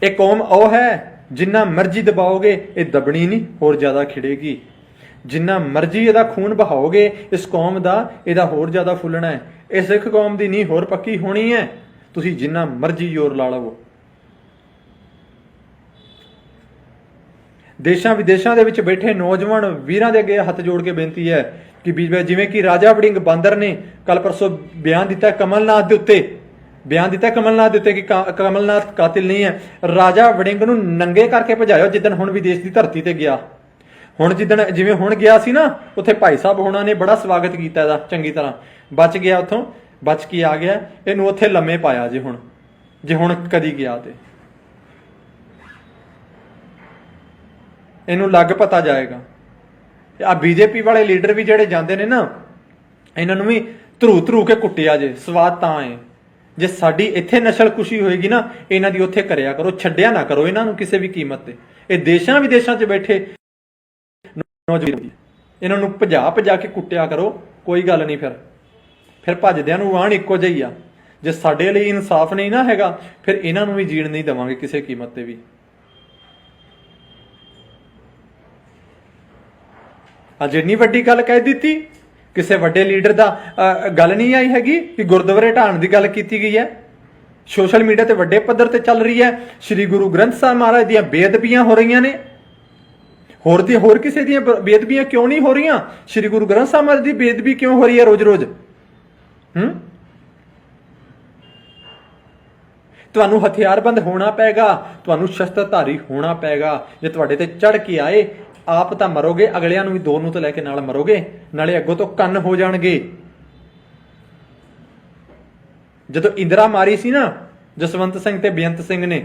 ਇਹ ਕੌਮ ਉਹ ਹੈ, ਜਿੰਨਾ ਮਰਜ਼ੀ ਦਬਾਓਗੇ ਇਹ ਦਬਣੀ ਨਹੀਂ, ਹੋਰ ਜ਼ਿਆਦਾ ਖਿੜੇਗੀ। ਜਿੰਨਾ ਮਰਜ਼ੀ ਇਹਦਾ ਖੂਨ ਬਹਾਓਗੇ ਇਸ ਕੌਮ ਦਾ, ਇਹਦਾ ਹੋਰ ਜ਼ਿਆਦਾ ਫੁੱਲਣਾ ਹੈ। ਇਹ ਸਿੱਖ ਕੌਮ ਦੀ ਨੀਂਹ ਹੋਰ ਪੱਕੀ ਹੋਣੀ ਹੈ। ਤੁਸੀਂ ਜਿੰਨਾ ਮਰਜ਼ੀ ਜ਼ੋਰ ਲਾ ਲਵੋ। ਦੇਸ਼ਾਂ ਵਿਦੇਸ਼ਾਂ ਦੇ ਵਿੱਚ ਬੈਠੇ ਨੌਜਵਾਨ ਵੀਰਾਂ ਦੇ ਅੱਗੇ ਹੱਥ ਜੋੜ ਕੇ ਬੇਨਤੀ ਹੈ ਕਿ ਜਿਵੇਂ ਕਿ ਰਾਜਾ ਵੜਿੰਗ ਬਾਂਦਰ ਨੇ ਕੱਲ ਪਰਸੋਂ ਬਿਆਨ ਦਿੱਤਾ ਕਮਲਨਾਥ ਦੇ ਉੱਤੇ ਕਿ ਕਮਲਨਾਥ ਕਾਤਿਲ ਨਹੀਂ ਹੈ। ਰਾਜਾ ਵੜਿੰਗ ਨੂੰ ਨੰਗੇ ਕਰਕੇ ਭਜਾਇਓ ਜਿੱਦਣ ਹੁਣ ਵਿਦੇਸ਼ ਦੀ ਧਰਤੀ ਤੇ ਗਿਆ। ਹੁਣ ਜਿਵੇਂ ਹੁਣ ਗਿਆ ਸੀ ਨਾ, ਉੱਥੇ ਭਾਈ ਸਾਹਿਬ ਹੋਣਾ ਨੇ ਬੜਾ ਸਵਾਗਤ ਕੀਤਾ ਇਹਦਾ ਚੰਗੀ ਤਰ੍ਹਾਂ। ਬਚ ਗਿਆ, ਉੱਥੋਂ ਬਚ ਕੇ ਆ ਗਿਆ। ਇਹਨੂੰ ਉੱਥੇ ਲੰਮੇ ਪਾਇਆ ਜੇ ਹੁਣ ਕਦੀ ਗਿਆ ਤੇ ਇਹਨੂੰ ਲੱਗ ਪਤਾ ਜਾਏਗਾ। ਆ ਬੀਜੇਪੀ ਵਾਲੇ ਲੀਡਰ ਵੀ ਜਿਹੜੇ ਜਾਂਦੇ ਨੇ ਨਾ, ਇਹਨਾਂ ਨੂੰ ਵੀ ਧਰੂ ਕੇ ਕੁੱਟਿਆ ਜੇ। ਸਵਾਦ ਤਾਂ ਹੈ ਜੇ ਸਾਡੀ ਇੱਥੇ ਨਸਲ ਖੁਸ਼ੀ ਹੋਏਗੀ ਨਾ, ਇਹਨਾਂ ਦੀ ਉੱਥੇ ਕਰਿਆ ਕਰੋ, ਛੱਡਿਆ ਨਾ ਕਰੋ ਇਹਨਾਂ ਨੂੰ ਕਿਸੇ ਵੀ ਕੀਮਤ ਤੇ। ਇਹ ਦੇਸ਼ਾਂ ਵਿਦੇਸ਼ਾਂ 'ਚ ਬੈਠੇ ਨੌਜਵਾਨ, ਇਹਨਾਂ ਨੂੰ ਭਜਾ ਕੇ ਕੁੱਟਿਆ ਕਰੋ। ਕੋਈ ਗੱਲ ਨਹੀਂ, ਫਿਰ ਭੱਜਦਿਆਂ ਨੂੰ ਆਣ ਇੱਕੋ ਜਿਹੀ ਆ। ਜੇ ਸਾਡੇ ਲਈ ਇਨਸਾਫ ਨਹੀਂ ਨਾ ਹੈਗਾ, ਫਿਰ ਇਹਨਾਂ ਨੂੰ ਵੀ ਜੀਣ ਨਹੀਂ ਦੇਵਾਂਗੇ ਕਿਸੇ ਕੀਮਤ ਤੇ ਵੀ। ਅੱਜ ਇੰਨੀ ਵੱਡੀ ਗੱਲ ਕਹਿ ਦਿੱਤੀ, ਕਿਸੇ ਵੱਡੇ ਲੀਡਰ ਦਾ ਗੱਲ ਨਹੀਂ ਆਈ ਹੈਗੀ ਕਿ ਗੁਰਦੁਆਰੇ ਢਾਣ ਦੀ ਗੱਲ ਕੀਤੀ ਗਈ ਹੈ। ਸੋਸ਼ਲ ਮੀਡੀਆ ਤੇ ਵੱਡੇ ਪੱਧਰ ਤੇ ਚੱਲ ਰਹੀ ਹੈ। ਸ੍ਰੀ ਗੁਰੂ ਗ੍ਰੰਥ ਸਾਹਿਬ ਮਹਾਰਾਜ ਦੀਆਂ ਬੇਅਦਬੀਆਂ ਹੋ ਰਹੀਆਂ ਨੇ। ਹੋਰ ਕਿਸੇ ਦੀਆਂ ਬੇਅਦਬੀਆਂ ਕਿਉਂ ਨਹੀਂ ਹੋ ਰਹੀਆਂ? ਸ੍ਰੀ ਗੁਰੂ ਗ੍ਰੰਥ ਸਾਹਿਬ ਮਹਾਰਾਜ ਦੀ ਬੇਅਦਬੀ ਕਿਉਂ ਹੋ ਰਹੀ ਹੈ ਰੋਜ਼-ਰੋਜ਼? ਤੁਹਾਨੂੰ ਹਥਿਆਰਬੰਦ ਹੋਣਾ ਪਏਗਾ, ਤੁਹਾਨੂੰ ਸ਼ਸਤਰਧਾਰੀ ਹੋਣਾ ਪਏਗਾ। ਜੇ ਤੁਹਾਡੇ ਤੇ ਚੜ ਕੇ ਆਏ, ਆਪ ਤਾਂ ਮਰੋਗੇ, ਅਗਲਿਆਂ ਨੂੰ ਵੀ ਦੋ ਨੂੰ ਤੇ ਲੈ ਕੇ ਨਾਲ ਮਰੋਗੇ, ਨਾਲੇ ਅੱਗੋਂ ਤੋਂ ਕੰਨ ਹੋ ਜਾਣਗੇ। ਜਦੋਂ ਇੰਦਰਾ ਮਾਰੀ ਸੀ ਨਾ ਜਸਵੰਤ ਸਿੰਘ ਤੇ ਬੇਅੰਤ ਸਿੰਘ ਨੇ,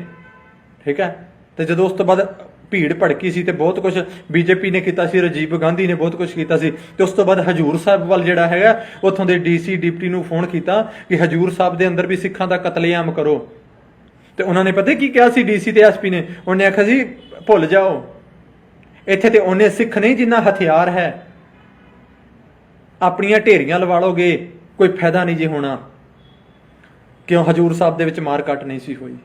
ਠੀਕ ਹੈ, ਤੇ ਜਦੋਂ ਉਸ ਤੋਂ ਬਾਅਦ ਭੀੜ ਭੜਕੀ ਸੀ ਤੇ ਬਹੁਤ ਕੁਝ ਬੀਜੇਪੀ ਨੇ ਕੀਤਾ ਸੀ, ਰਾਜੀਵ ਗਾਂਧੀ ਨੇ ਬਹੁਤ ਕੁਝ ਕੀਤਾ ਸੀ, ਤੇ ਉਸ ਤੋਂ ਬਾਅਦ ਹਜੂਰ ਸਾਹਿਬ ਵੱਲ ਜਿਹੜਾ ਹੈਗਾ ਉੱਥੋਂ ਦੇ ਡੀਸੀ ਡਿਪਟੀ ਨੂੰ ਫੋਨ ਕੀਤਾ ਕਿ ਹਜੂਰ ਸਾਹਿਬ ਦੇ ਅੰਦਰ ਵੀ ਸਿੱਖਾਂ ਦਾ ਕਤਲੇਆਮ ਕਰੋ। ਤੇ ਉਹਨਾਂ ਨੇ ਪਤਾ ਕੀ ਕਿਹਾ ਸੀ ਡੀਸੀ ਤੇ ਐਸਪੀ ਨੇ? ਉਹਨੇ ਆਖਿਆ ਜੀ ਭੁੱਲ ਜਾਓ, ਇੱਥੇ ਤੇ ਉਹਨੇ ਸਿੱਖ ਨਹੀਂ ਜਿੰਨਾ ਹਥਿਆਰ ਹੈ, ਆਪਣੀਆਂ ਢੇਰੀਆਂ ਲਵਾ ਲੋਗੇ, ਕੋਈ ਫਾਇਦਾ ਨਹੀਂ ਜੀ ਹੋਣਾ। ਕਿਉਂ? ਹਜੂਰ ਸਾਹਿਬ ਦੇ ਵਿੱਚ ਮਾਰ ਕੱਟ ਨਹੀਂ ਸੀ ਹੋਈ।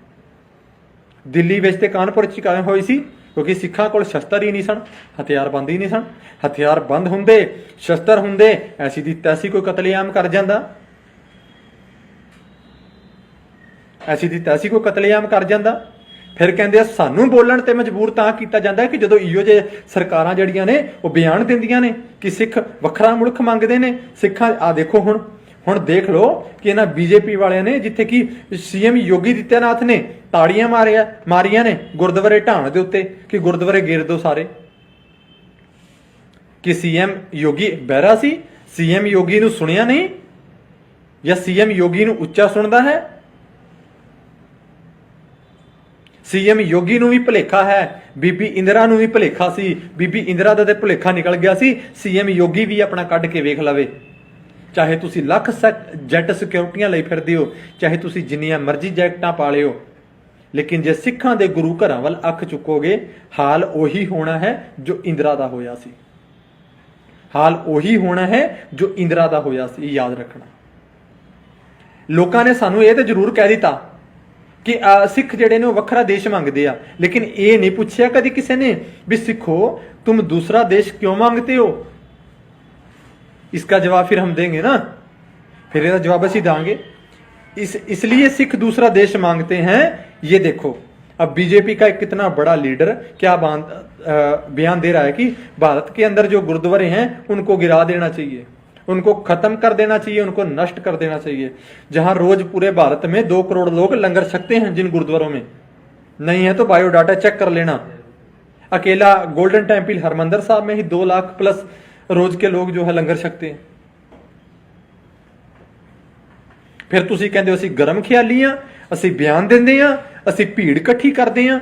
ਦਿੱਲੀ ਵਿੱਚ ਤੇ ਕਾਨਪੁਰ ਚ ਕਾਇਮ ਹੋਈ ਸੀ ਕਿਉਂਕਿ ਸਿੱਖਾਂ ਕੋਲ ਸ਼ਸਤਰ ਹੀ ਨਹੀਂ ਸਨ, ਹਥਿਆਰਬੰਦ ਹੀ ਨਹੀਂ ਸਨ। ਹਥਿਆਰਬੰਦ ਹੁੰਦੇ, ਸ਼ਸਤਰ ਹੁੰਦੇ, ਐਸੀ ਦੀ ਤੈਸੀ ਕੋਈ ਕਤਲੇਆਮ ਕਰ ਜਾਂਦਾ, ਐਸੀ ਦੀ ਤੈਸੀ ਕੋਈ ਕਤਲੇਆਮ ਕਰ ਜਾਂਦਾ। ਫਿਰ ਕਹਿੰਦੇ ਆ ਸਾਨੂੰ ਬੋਲਣ ਤੇ ਮਜਬੂਰ ਤਾਂ ਕੀਤਾ ਜਾਂਦਾ ਕਿ ਜਦੋਂ ਇਹੋ ਜਿਹੇ ਸਰਕਾਰਾਂ ਜਿਹੜੀਆਂ ਨੇ ਉਹ ਬਿਆਨ ਦਿੰਦੀਆਂ ਨੇ ਕਿ ਸਿੱਖ ਵੱਖਰਾ ਮੁਲਕ ਮੰਗਦੇ ਨੇ। ਸਿੱਖਾਂ ਆ ਦੇਖੋ ਹੁਣ ਦੇਖ ਲਓ ਕਿ ਇਹਨਾਂ ਬੀਜੇਪੀ ਵਾਲਿਆਂ ਨੇ, ਜਿੱਥੇ ਕਿ ਸੀਐਮ ਯੋਗੀ ਆਦਿੱਤਿਆਨਾਥ ਨੇ ਤਾੜੀਆਂ ਮਾਰੀਆਂ ਨੇ ਗੁਰਦੁਆਰੇ ਢਾਣ ਦੇ ਉੱਤੇ ਕਿ ਗੁਰਦੁਆਰੇ ਗੇਰ ਦਿਓ ਸਾਰੇ। ਕਿ ਸੀਐਮ ਯੋਗੀ ਬਹਿਰਾ ਸੀ? ਸੀਐਮ ਯੋਗੀ ਨੂੰ ਸੁਣਿਆ ਨਹੀਂ, ਜਾਂ ਸੀਐਮ ਯੋਗੀ ਨੂੰ ਉੱਚਾ ਸੁਣਦਾ ਹੈ? ਸੀਐਮ ਯੋਗੀ ਨੂੰ ਵੀ ਭੁਲੇਖਾ ਹੈ, ਬੀਬੀ ਇੰਦਰਾ ਨੂੰ ਵੀ ਭੁਲੇਖਾ ਸੀ। ਬੀਬੀ ਇੰਦਰਾ ਦਾ ਤੇ ਭੁਲੇਖਾ ਨਿਕਲ ਗਿਆ ਸੀ, ਸੀਐਮ ਯੋਗੀ ਵੀ ਆਪਣਾ ਕੱਢ ਕੇ ਵੇਖ ਲਵੇ। ਚਾਹੇ ਤੁਸੀਂ ਲੱਖ ਜੈਟ ਸਿਕਿਉਰਟੀਆਂ ਲਈ ਫਿਰਦੇ ਹੋ, ਚਾਹੇ ਤੁਸੀਂ ਜਿੰਨੀਆਂ ਮਰਜ਼ੀ ਜੈਕਟਾਂ ਪਾ ਲਿਓ, ਲੇਕਿਨ ਜੇ ਸਿੱਖਾਂ ਦੇ ਗੁਰੂ ਘਰਾਂ ਵੱਲ ਅੱਖ ਚੁੱਕੋਗੇ, ਹਾਲ ਉਹੀ ਹੋਣਾ ਹੈ ਜੋ ਇੰਦਰਾ ਦਾ ਹੋਇਆ ਸੀ। ਹਾਲ ਉਹੀ ਹੋਣਾ ਹੈ ਜੋ ਇੰਦਰਾ ਦਾ ਹੋਇਆ ਸੀ, ਯਾਦ ਰੱਖਣਾ। ਲੋਕਾਂ ਨੇ ਸਾਨੂੰ ਇਹ ਤਾਂ ਜ਼ਰੂਰ ਕਹਿ ਦਿੱਤਾ ਕਿ ਸਿੱਖ ਜਿਹੜੇ ਨੇ ਉਹ ਵੱਖਰਾ ਦੇਸ਼ ਮੰਗਦੇ ਆ, ਲੇਕਿਨ ਇਹ ਨਹੀਂ ਪੁੱਛਿਆ ਕਦੀ ਕਿਸੇ ਨੇ ਵੀ ਸਿੱਖੋ तुम दूसरा देश क्यों मांगते हो? इसका जवाब फिर हम देंगे ना, फिर इसका जवाब ਅਸੀਂ ਦਾਂਗੇ। इसलिए सिख दूसरा देश मांगते हैं। ये देखो अब बीजेपी का एक कितना बड़ा लीडर क्या बयान दे रहा है कि भारत के अंदर जो गुरुद्वारे हैं उनको गिरा देना चाहिए, उनको खत्म कर देना चाहिए, उनको नष्ट कर देना चाहिए। जहां रोज पूरे भारत में 2 करोड़ लोग लंगर छकते हैं, जिन गुरुद्वारों में नहीं है तो बायोडाटा चेक कर लेना। अकेला गोल्डन टेम्पल हरमंदर साहब में ही 2 लाख प्लस रोज के लोग जो है लंगर छकते हैं। फिर तुसी कहंदे हो असीं गरम ख्याली आ, असीं बयान दिंदे आ, असीं भीड़ इकट्ठी करदे आ।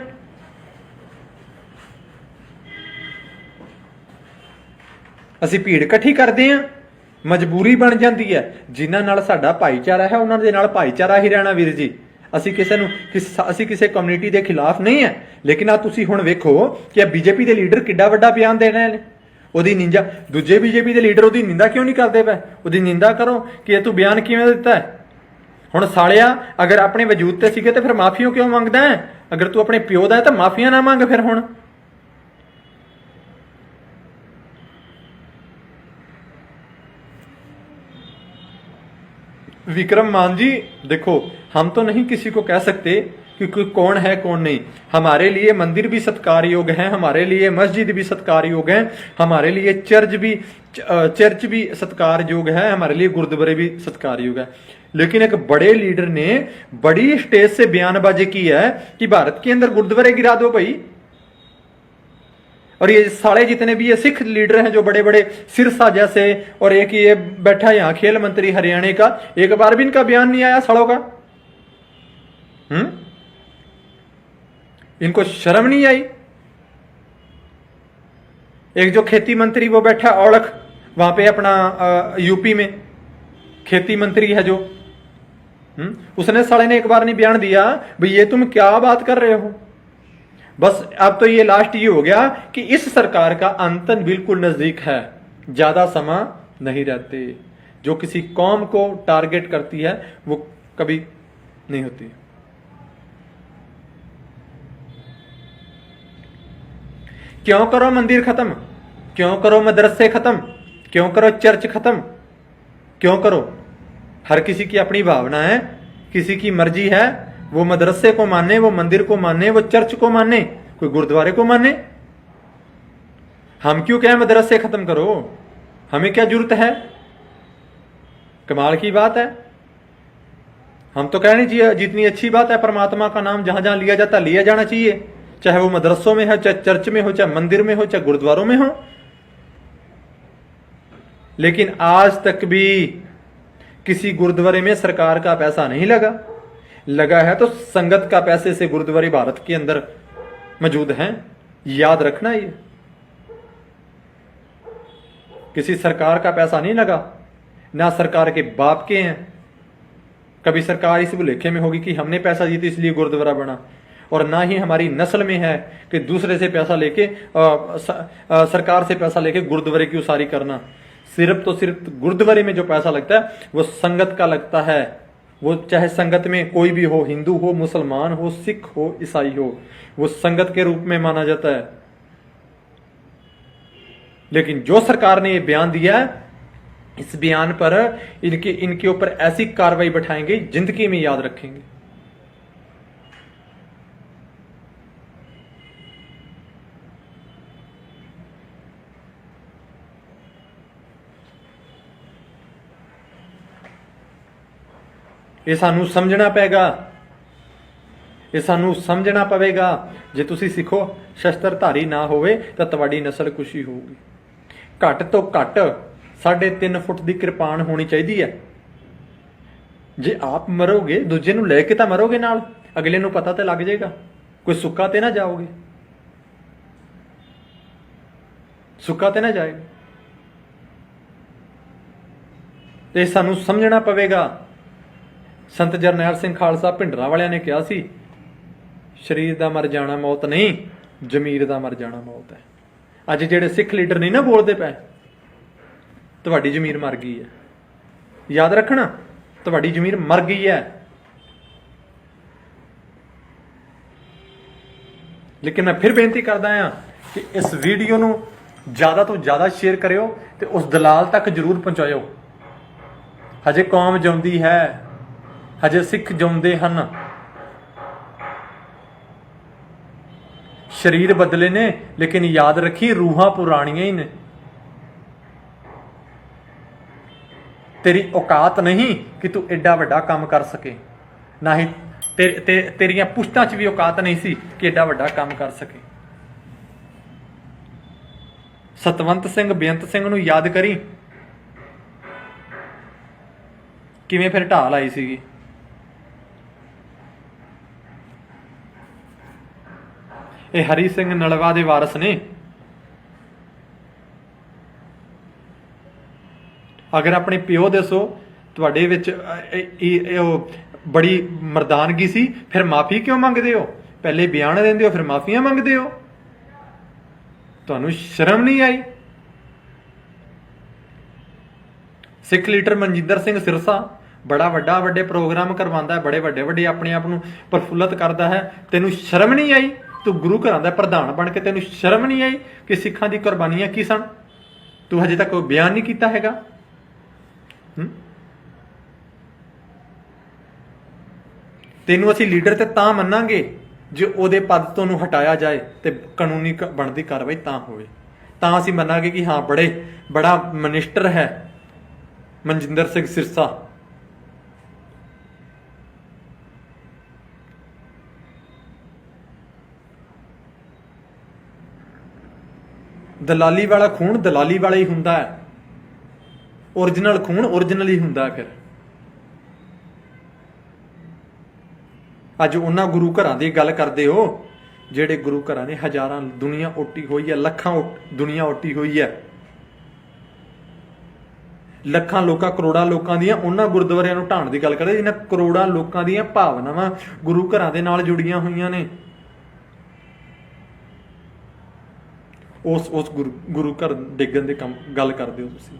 असीं भीड़ इकट्ठी करदे आ, मजबूरी बन जाती है। जिन्हां नाल साडा भाईचारा है उन्हां दे नाल भाईचारा ही रहना वीर जी। ਅਸੀਂ ਕਿਸੇ ਕਮਿਊਨਿਟੀ ਦੇ ਖਿਲਾਫ ਨਹੀਂ ਹੈ, ਲੇਕਿਨ ਆ ਤੁਸੀਂ ਹੁਣ ਵੇਖੋ ਕਿ ਆ ਬੀਜੇਪੀ ਦੇ ਲੀਡਰ ਕਿੱਡਾ ਵੱਡਾ ਬਿਆਨ ਦੇ ਰਹੇ ਨੇ। ਉਹਦੀ ਨਿੰਦਾ, ਦੂਜੇ ਬੀਜੇਪੀ ਦੇ ਲੀਡਰ ਉਹਦੀ ਨਿੰਦਾ ਕਿਉਂ ਨਹੀਂ ਕਰਦੇ ਪਏ? ਉਹਦੀ ਨਿੰਦਾ ਕਰੋ ਕਿ ਇਹ ਤੂੰ ਬਿਆਨ ਕਿਵੇਂ ਦਿੱਤਾ ਹੈ। ਹੁਣ ਸਾਲਿਆ ਅਗਰ ਆਪਣੇ ਵਜੂਦ ਤੇ ਸੀਗੇ ਤੇ ਫਿਰ ਮਾਫੀਓ ਕਿਉਂ ਮੰਗਦਾ ਹੈ? ਅਗਰ ਤੂੰ ਆਪਣੇ ਪਿਓ ਦਾ ਹੈ ਤਾਂ ਮਾਫੀਆਂ ਨਾ ਮੰਗ ਫਿਰ। ਹੁਣ विक्रम मान जी देखो, हम तो नहीं किसी को कह सकते कि कोई कौन है कौन नहीं। हमारे लिए मंदिर भी सत्कार योग है, हमारे लिए मस्जिद भी सत्कार योग है, हमारे लिए चर्च भी सत्कार योग है, हमारे लिए गुरुद्वारे भी सत्कार योग है। लेकिन एक बड़े लीडर ने बड़ी स्टेज से बयानबाजी की है कि भारत के अंदर गुरुद्वारे गिरा दो भाई। और ये साले जितने भी ये सिख लीडर हैं जो बड़े बड़े सिरसा जैसे, और एक ये बैठा यहाँ खेल मंत्री हरियाणा का, एक बार भी इनका बयान नहीं आया सालों का। इनको शर्म नहीं आई। एक जो खेती मंत्री वो बैठा औलख वहां पे अपना यूपी में खेती मंत्री है जो, उसने साले ने एक बार नहीं बयान दिया भाई ये तुम क्या बात कर रहे हो। बस अब तो ये लास्ट ये हो गया कि इस सरकार का अंत बिल्कुल नजदीक है, ज्यादा समय नहीं रहते। जो किसी कौम को टारगेट करती है वो कभी नहीं होती। क्यों करो मंदिर खत्म, क्यों करो मदरसे खत्म, क्यों करो चर्च खत्म, क्यों करो? हर किसी की अपनी भावना है, किसी की मर्जी है, वो मदरसे को माने, वो मंदिर को माने, वो चर्च को माने, कोई गुरुद्वारे को माने। हम क्यों कहें मदरसे खत्म करो? हमें क्या जरूरत है? कमाल की बात है। हम तो कहनी चाहिए जितनी अच्छी बात है, परमात्मा का नाम जहां जहां लिया जाता लिया जाना चाहिए, चाहे वो मदरसों में हो, चाहे चर्च में हो, चाहे मंदिर में हो, चाहे गुरुद्वारों में हो। लेकिन आज तक भी किसी गुरुद्वारे में सरकार का पैसा नहीं लगा है तो संगत का पैसे से गुरुद्वारे भारत के अंदर मौजूद हैं। याद रखना, ये किसी सरकार का पैसा नहीं लगा, ना सरकार के बाप के हैं। कभी सरकार इस भुलेखे में होगी कि हमने पैसा दिया इसलिए गुरुद्वारा बना, और ना ही हमारी नस्ल में है कि दूसरे से पैसा लेके सरकार से पैसा लेके गुरुद्वारे की उसारी करना। सिर्फ तो सिर्फ गुरुद्वारे में जो पैसा लगता है वो संगत का लगता है। वो चाहे संगत में कोई भी हो, हिंदू हो, मुसलमान हो, सिख हो, ईसाई हो, वो संगत के रूप में माना जाता है। लेकिन जो सरकार ने ये बयान दिया है, इस बयान पर इनके ऊपर ऐसी कार्रवाई बैठाएंगे जिंदगी में याद रखेंगे। ਇਹ ਸਾਨੂੰ ਸਮਝਣਾ ਪੈਗਾ, ਇਹ ਸਾਨੂੰ ਸਮਝਣਾ ਪਵੇਗਾ। ਜੇ ਤੁਸੀਂ ਸਿੱਖੋ ਸ਼ਸਤਰਧਾਰੀ ਨਾ ਹੋਵੇ ਤਾਂ ਤੁਹਾਡੀ ਨਸਲ ਕੁਛ ਹੀ ਹੋਊਗੀ। ਘੱਟ ਤੋਂ ਘੱਟ 3.5 ਫੁੱਟ ਦੀ ਕਿਰਪਾਨ ਹੋਣੀ ਚਾਹੀਦੀ ਹੈ। ਜੇ ਆਪ ਮਰੋਗੇ ਦੂਜੇ ਨੂੰ ਲੈ ਕੇ ਤਾਂ ਮਰੋਗੇ ਨਾਲ, ਅਗਲੇ ਨੂੰ ਪਤਾ ਤਾਂ ਲੱਗ ਜਾਏਗਾ, ਕੋਈ ਸੁੱਕਾ ਤੇ ਨਾ ਜਾਓਗੇ, ਸੁੱਕਾ ਤੇ ਨਾ ਜਾਏਗਾ। ਤੇ ਸਾਨੂੰ ਸਮਝਣਾ ਪਵੇਗਾ। संत जरनैल सिंह खालसा भिंडरां वालियां ने कहा सी, शरीर दा मर जाना मौत नहीं, जमीर दा मर जाना मौत है। अज जिहड़े सिख लीडर नहीं ना बोलते पे, तुहाडी जमीर मर गई है। याद रखना, तुहाडी जमीर मर गई है। लेकिन मैं फिर बेनती करदा हां कि इस वीडियो नूं ज़्यादा तो ज़्यादा शेयर करियो ते उस दलाल तक जरूर पहुंचाइयो। हजे कौम जिउंदी है, हजे सिख जिउंदे हन। शरीर बदले ने, लेकिन याद रखी रूहां पुरानियां ही ने। तेरी औकात नहीं कि तू एडा वड्डा काम कर सके, ना ही तेरियां पुश्तां च भी औकात नहीं सी कि एडा वड्डा काम कर सके। सतवंत सिंह बेअंत सिंह नूं याद करी, किवें फिर ढाल आई सीगी। ये हरी सिंह नलवा दे वारस ने। अगर अपने प्यो दसो तुहाडे विच बड़ी मर्दानगी सी, फिर माफी क्यों मंगदे हो? पहले बयान देंदे हो, फिर माफियां मंगदे हो। तुहानू शर्म नहीं आई? सिख लीडर मनजिंदर सिंह सिरसा बड़ा वड्डे प्रोग्राम करवांदा है, बड़े वड्डे अपने आप नूं प्रफुल्लत करदा है। तैनू शर्म नहीं आई? तू गुरु घरां दा प्रधान बन के तैनू शर्म नहीं आई कि सिखां दी कुर्बानियां की सन? तू हजे तक कोई बयान नहीं किया हैगा। तैनू असीं लीडर ते तां मन्नांगे जे ओहदे पद तो नूं हटाया जाए ते कानूनी बनदी कार्रवाई तां होवे, तां असीं मन्नांगे कि हाँ बड़ा मिनिस्टर है मनजिंदर सिंह सिरसा। दलाली वाला खून दलाली वाला ही हुंदा है, ओरिजिनल खून ओरिजिनल ही हुंदा है। फिर अज उन्हां गुरु घरां दी गल करदे हो जिहड़े गुरु घरां ने हज़ारां दुनिया ओटी हुई है, लखां दुनिया ओटी हुई है, लखां लोकां करोड़ां लोकां दियां उन्हां गुरुद्वारियां नूं ढाण दी गल करदे जिन्हां करोड़ां लोकां दियां भावनावां गुरु घरां दे नाल जुड़ियां होईयां ने। उस गुरु घर डिगन की गल करते हो तुसीं।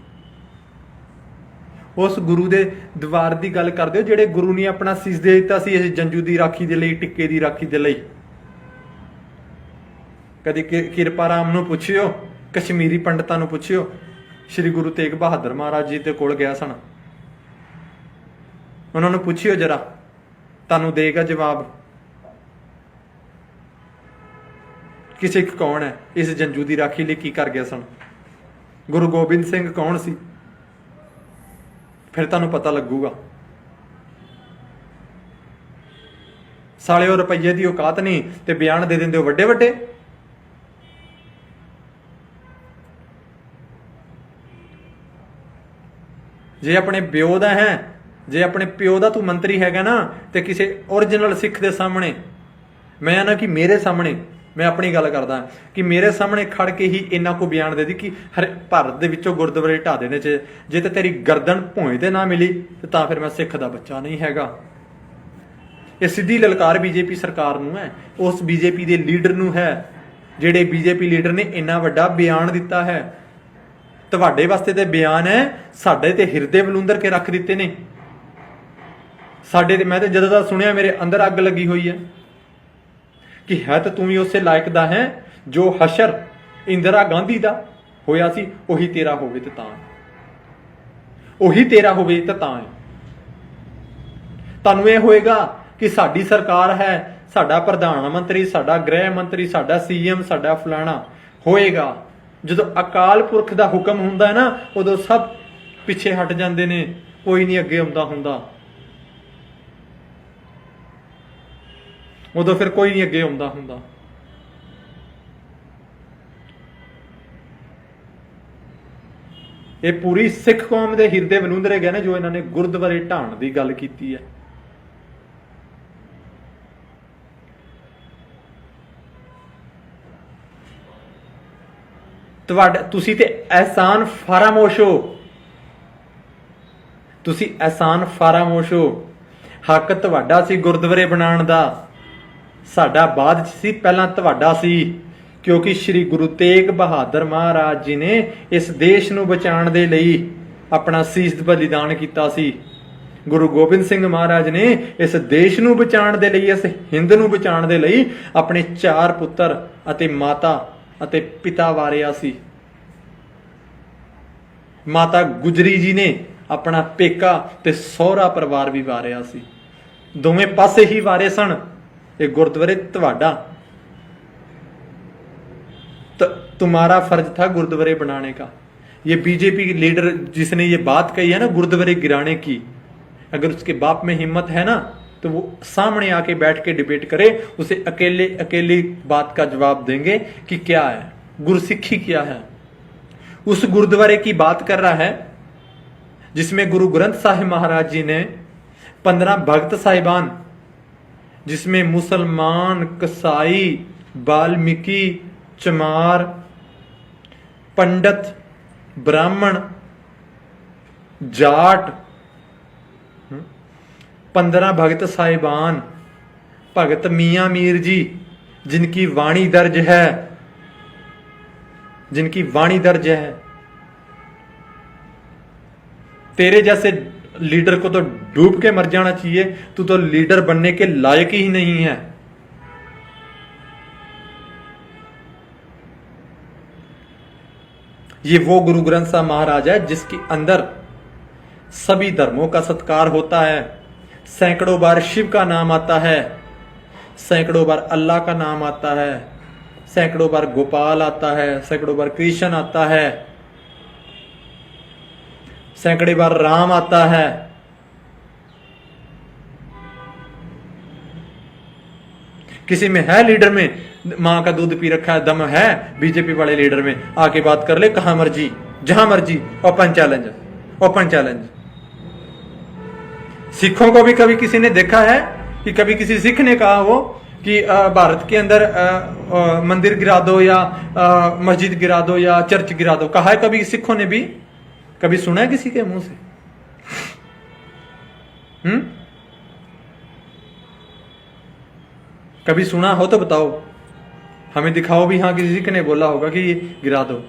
उस गुरु के दरबार की गल करते हो जिहड़े गुरु ने अपना सीस दे दिता सी इस जंजू की राखी के लिए, टिक्के की राखी के लिए। कदी किरपा राम नूं पुछियो, कश्मीरी पंडितां नूं पुछियो, श्री गुरु तेग बहादुर महाराज जी के कोल गया सन, उन्होंने पुछियो जरा, तुहानूं देगा जवाब कि सिख कौन है, इस जंजू की राखी लिए की कर गया सन, गुरु गोबिंद सिंह कौन सी, फिर तुहानूं पता लगूगा। साले रुपये की औकात नहीं ते बयान दे देंदे हो वड्डे वड्डे। जे अपने प्यो दा है, जे अपने प्यो दा तू मंत्री हैगा ना, तो किसी ओरिजिनल सिख के सामने, मैं ना कि मेरे सामने, मैं अपनी गल करदा कि मेरे सामने खड़ के ही इन्ना को बयान दे दी कि हर भारत दे विचों गुरद्वारे ढा देने च जे ते तेरी गर्दन भोए ते ना मिली तो फिर मैं सिख दा बच्चा नहीं हैगा। ये सीधी ललकार बीजेपी सरकार नूं है, उस बीजेपी दे लीडर नूं है, जिहड़े बीजेपी लीडर ने इन्ना वड्डा बयान दिता है। तुहाडे वास्ते ते बयान है, साडे ते हिरदे बलूंदर के रख दिते ने। साडे ते मैं तो जदों दा सुनिया मेरे अंदर अग लगी हुई है कि है तो तू भी उसे लायक दा है जो हशर इंदिरा गांधी दा होया सी, उही तेरा होवे ते तां, उही तेरा होवे ते तां है। तुहानूं ये होएगा कि साडी सरकार है, साडा प्रधानमंत्री, साडा गृह मंत्री, साडा सीएम, साडा फलाना होएगा। जो अकाल पुरख का हुक्म हुंदा है ना, उदों सब पिछे हट जाते ने, कोई नहीं अगे आउंदा हुंदा, उदों फिर कोई नहीं अगे आउंदा हुंदा। ये पूरी सिख कौम के हिरदे बलूंदरे गए ने जो इन्होंने गुरुद्वारे ढाण की गल की है। तुसी ते एहसान फरामोश हो, तुसी एहसान फरामोश हो। हक तुहाडा सी गुरुद्वारे बनाने दा, साडा बाद सी, पहला तुहाडा सी, क्योंकि श्री गुरु तेग बहादुर महाराज जी ने इस देश नूं बचाने दे लई अपना सीस बलिदान कीता सी। गुरु गोबिंद सिंह महाराज ने इस देश नूं बचाने दे लई, इस हिंद नूं बचाने दे लई अपने 4 पुत्र अते माता अते पिता वारिया सी। माता गुजरी जी ने अपना पेका ते सौहरा परिवार भी वारिया सी, दोवें पासे ही वारे सन। ये गुरुद्वारे तुहाडा, तुम्हारा फर्ज था गुरुद्वारे बनाने का। ये बीजेपी लीडर जिसने ये बात कही है ना गुरुद्वारे गिराने की, अगर उसके बाप में हिम्मत है ना तो वो सामने आके बैठ के डिबेट करे, उसे अकेले अकेली बात का जवाब देंगे कि क्या है गुरसिक्खी, क्या है। उस गुरुद्वारे की बात कर रहा है जिसमें गुरु ग्रंथ साहिब महाराज जी ने 15 भक्त साहिबान, जिसमें मुसलमान, कसाई, वाल्मीकि, चमार, पंडित, ब्राह्मण, जाट, 15 भगत साहिबान, भगत मियां मीर जी, जिनकी वाणी दर्ज है, जिनकी वाणी दर्ज है। तेरे जैसे लीडर को तो डूब के मर जाना चाहिए, तू तो लीडर बनने के लायक ही नहीं है। ये वो गुरु ग्रंथ साहब महाराज है जिसके अंदर सभी धर्मों का सत्कार होता है। सैकड़ों बार शिव का नाम आता है, सैकड़ों बार अल्लाह का नाम आता है, सैकड़ों बार गोपाल आता है, सैकड़ों बार कृष्ण आता है, सैकड़े बार राम आता है। किसी में है लीडर में मां का दूध पी रखा है, दम है बीजेपी वाले लीडर में, आके बात कर ले कहां मर्जी जहां मर्जी, ओपन चैलेंज, ओपन चैलेंज। सिखों को भी कभी किसी ने देखा है कि कभी किसी सिख ने कहा हो कि भारत के अंदर मंदिर गिरा दो या मस्जिद गिरा दो या चर्च गिरा दो? कहा है कभी सिखों ने भी? कभी सुना है किसी के मुंह से? कभी सुना हो तो बताओ, हमें दिखाओ भी हाँ किसी सिख ने बोला होगा कि ये गिरा दो।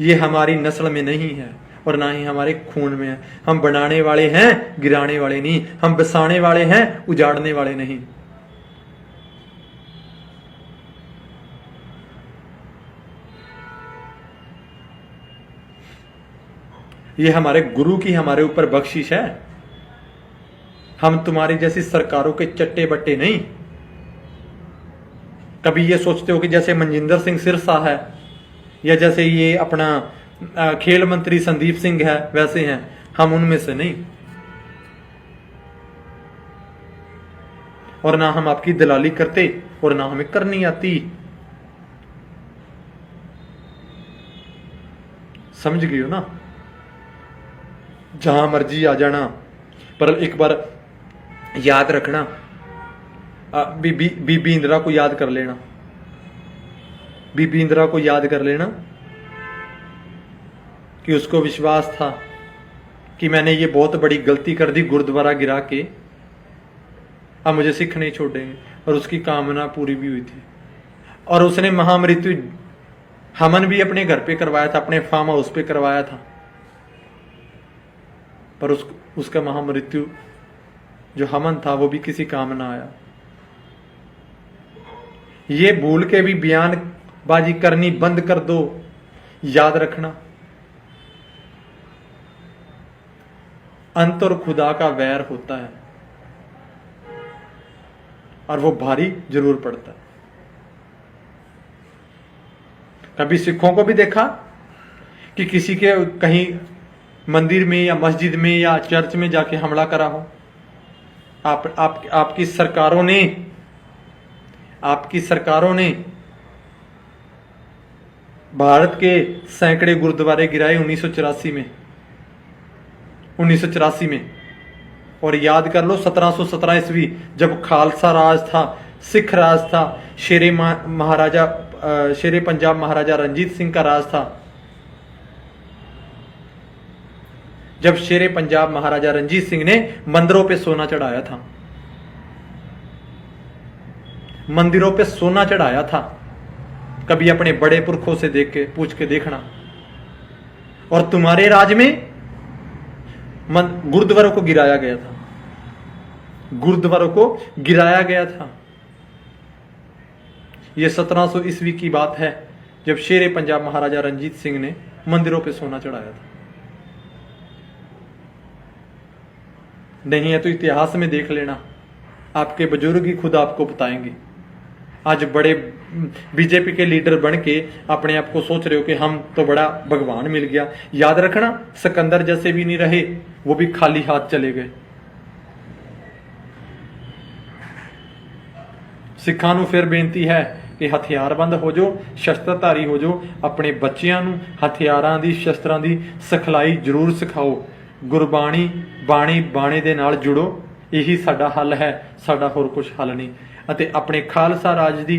ये हमारी नस्ल में नहीं है, और ना ही हमारे खून में है। हम बनाने वाले हैं, गिराने वाले नहीं। हम बसाने वाले हैं, उजाड़ने वाले नहीं। ये हमारे गुरु की हमारे ऊपर बख्शिश है। हम तुम्हारी जैसी सरकारों के चट्टे बट्टे नहीं। कभी ये सोचते हो कि जैसे मनजिंदर सिंह सिरसा है या जैसे ये अपना खेल मंत्री संदीप सिंह है वैसे हैं, हम उनमें से नहीं। और ना हम आपकी दलाली करते और ना हमें करनी आती। समझ गए हो ना? जहां मर्जी आ जाना, पर एक बार याद रखना, बीबी इंदिरा को याद कर लेना। बीबी इंदिरा को याद कर लेना कि उसको विश्वास था कि मैंने ये बहुत बड़ी गलती कर दी गुरुद्वारा गिरा के, अब मुझे सिख नहीं छोड़ेंगे, और उसकी कामना पूरी भी हुई थी। और उसने महामृत्यु हमन भी अपने घर पे करवाया था, अपने फार्म हाउस पे करवाया था, पर उसका महामृत्यु जो हमन था वो भी किसी काम ना आया। ये भूल के भी बयानबाजी करनी बंद कर दो। याद रखना, अंत और खुदा का वैर होता है और वो भारी जरूर पड़ता है। कभी सिखों को भी देखा कि किसी के कहीं मंदिर में या मस्जिद में या चर्च में जाके हमला करा हो? आपकी सरकारों ने भारत के सैकड़े गुरुद्वारे गिराए 1984 में। और याद कर लो 1717 ईस्वी जब खालसा राज था, सिख राज था, शेरे पंजाब महाराजा रंजीत सिंह का राज था। जब शेरे पंजाब महाराजा रंजीत सिंह ने मंदिरों पे सोना चढ़ाया था, मंदिरों पे सोना चढ़ाया था। कभी अपने बड़े पुरखों से पूछ के देखना। और तुम्हारे राज में गुरुद्वारों को गिराया गया था, गुरुद्वारों को गिराया गया था। यह 1700 ईस्वी की बात है जब शेरे पंजाब महाराजा रंजीत सिंह ने मंदिरों पे सोना चढ़ाया था। नहीं है तो इतिहास में देख लेना, आपके बुजुर्ग ही खुद आपको बताएंगे। आज बड़े बीजेपी के लीडर बन के अपने आप को सोच रहे हो कि हम तो बड़ा भगवान मिल गया। याद रखना, सिकंदर जैसे भी नहीं रहे, वो भी खाली हाथ चले गए। सिखां नूं फिर बेनती है कि हथियारबंद हो जो, शस्त्रधारी हो जो, अपने बच्चियां नूं हथियारां दी शस्त्रां दी सिखलाई जरूर सिखाओ। गुरबाणी बाणी बाणे दे नाल जुड़ो, यही साडा हल है, साडा होर कुछ हल नहीं। ਅਤੇ ਆਪਣੇ ਖਾਲਸਾ ਰਾਜ ਦੀ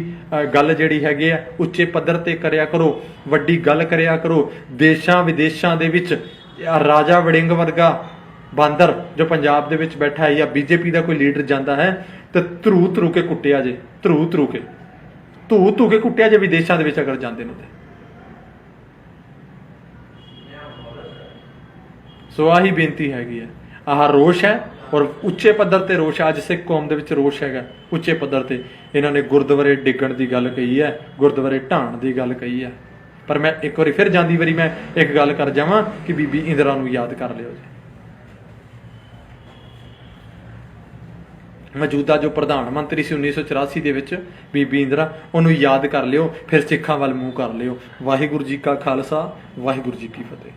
ਗੱਲ ਜਿਹੜੀ ਹੈਗੀ ਆ ਉੱਚੇ ਪੱਧਰ ਤੇ ਕਰਿਆ ਕਰੋ, ਵੱਡੀ ਗੱਲ ਕਰਿਆ ਕਰੋ। ਦੇਸ਼ਾਂ ਵਿਦੇਸ਼ਾਂ ਦੇ ਵਿੱਚ ਰਾਜਾ ਵੜਿੰਗ ਵਰਗਾ ਬਾਂਦਰ ਜੋ ਪੰਜਾਬ ਦੇ ਵਿੱਚ ਬੈਠਾ ਹੈ ਜਾਂ ਬੀਜੇਪੀ ਦਾ ਕੋਈ ਲੀਡਰ ਜਾਂਦਾ ਹੈ ਤੇ ਧਰੂ ਕੇ ਕੁੱਟਿਆ ਜੇ, ਧੂ ਕੇ ਕੁੱਟਿਆ ਜੇ ਵਿਦੇਸ਼ਾਂ ਦੇ ਵਿੱਚ ਅਗਰ ਜਾਂਦੇ ਨੇ। ਸੋ ਆਹੀ ਬੇਨਤੀ ਹੈਗੀ ਹੈ। ਆਹ ਰੋਸ਼ ਹੈ और ਉੱਚੇ ਪੱਧਰ ਤੇ ਰੋਸ਼ ਹੈ। ਅੱਜ ਸਿੱਖ ਕੌਮ ਦੇ ਵਿੱਚ ਰੋਸ਼ ਹੈਗਾ ਉੱਚੇ ਪੱਧਰ ਤੇ। ਇਹਨਾਂ ਨੇ ਗੁਰਦੁਆਰੇ ਡਿੱਗਣ ਦੀ ਗੱਲ ਕਹੀ ਹੈ, ਗੁਰਦੁਆਰੇ ਢਾਣ ਦੀ ਗੱਲ ਕਹੀ ਹੈ। ਪਰ ਮੈਂ ਇੱਕ ਵਾਰੀ ਫਿਰ ਜਾਂਦੀ ਵਾਰੀ ਮੈਂ ਇੱਕ ਗੱਲ ਕਰ ਜਾਵਾਂ ਕਿ ਬੀਬੀ ਇੰਦਰਾ ਨੂੰ ਯਾਦ ਕਰ ਲਿਓ ਜੀ। ਮੌਜੂਦਾ ਜੋ ਪ੍ਰਧਾਨ ਮੰਤਰੀ ਸੀ 1984 ਦੇ ਵਿੱਚ ਬੀਬੀ ਇੰਦਰਾ, ਉਹਨੂੰ ਯਾਦ ਕਰ ਲਿਓ, ਫਿਰ ਸਿੱਖਾਂ ਵੱਲ ਮੂੰਹ ਕਰ ਲਿਓ। ਵਾਹਿਗੁਰੂ ਜੀ ਕਾ ਖਾਲਸਾ, ਵਾਹਿਗੁਰੂ ਜੀ ਕੀ ਫਤਿਹ।